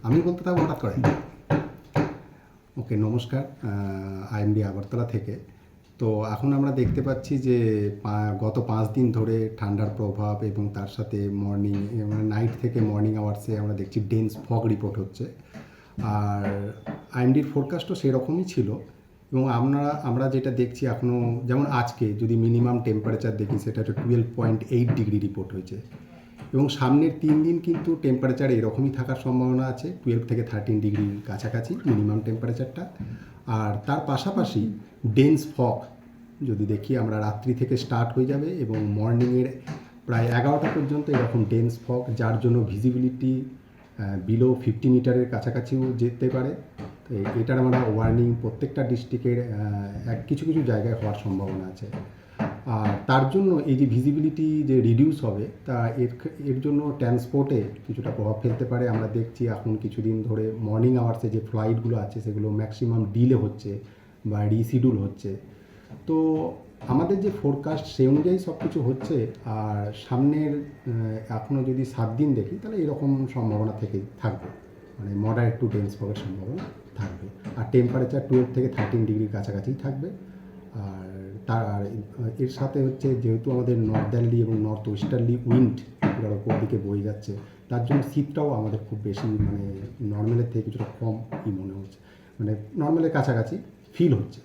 আমি বলতে থাকবো হঠাৎ করে। ওকে, নমস্কার। আইএমডি আগরতলা থেকে। তো এখন আমরা দেখতে পাচ্ছি যে গত 5 দিন ধরে ঠান্ডার প্রভাব এবং তার সাথে মর্নিং মানে নাইট থেকে মর্নিং আওয়ার্সে আমরা দেখছি ডেন্স ফগ রিপোর্ট হচ্ছে। আর আইএমডির ফোরকাস্টও সেরকমই ছিল। এবং আমরা যেটা দেখছি এখনও, যেমন আজকে যদি মিনিমাম টেম্পারেচার দেখি সেটা হচ্ছে 12.8 ডিগ্রি রিপোর্ট হয়েছে। এবং সামনের 3 দিন কিন্তু টেম্পারেচার এরকমই থাকার সম্ভাবনা আছে, 12 থেকে 13 ডিগ্রির কাছাকাছি মিনিমাম টেম্পারেচারটা। আর তার পাশাপাশি ডেন্স ফগ যদি দেখি আমরা, রাত্রি থেকে স্টার্ট হয়ে যাবে এবং মর্নিংয়ের প্রায় 11টা পর্যন্ত এরকম ডেন্স ফগ, যার জন্য ভিজিবিলিটি বিলো 50 মিটারের কাছাকাছিও যেতে পারে। তো এটার আমরা ওয়ার্নিং প্রত্যেকটা ডিস্ট্রিক্টের কিছু কিছু জায়গায় হওয়ার সম্ভাবনা আছে। আর তার জন্য এই যে ভিজিবিলিটি যে রিডিউস হবে, তা এর জন্য ট্রান্সপোর্টে কিছুটা প্রভাব ফেলতে পারে। আমরা দেখছি এখন কিছুদিন ধরে মর্নিং আওয়ার্সে যে ফ্লাইটগুলো আছে সেগুলো ম্যাক্সিমাম ডিলে হচ্ছে বা রিশিডিউল হচ্ছে। তো আমাদের যে ফোরকাস্ট সেই অনুযায়ী সব কিছু হচ্ছে। আর সামনের এখনও যদি 7 দিন দেখি তাহলে এরকম সম্ভাবনা থেকে থাকবে, মানে মডারেট টু ডেন্স ফগের সম্ভাবনা থাকবে। আর টেম্পারেচার 12 থেকে 13 ডিগ্রির কাছাকাছি থাকবে। আর তার এর সাথে হচ্ছে যেহেতু আমাদের নর্দার্লি এবং নর্থ ওয়েস্টার্লি উইন্ড এগুলোর ওপর দিকে বয়ে যাচ্ছে, তার জন্য শীতটাও আমাদের খুব বেশি, মানে নর্মালের থেকে কিছুটা কমই মনে হচ্ছে, মানে নর্মালের কাছাকাছি ফিল হচ্ছে।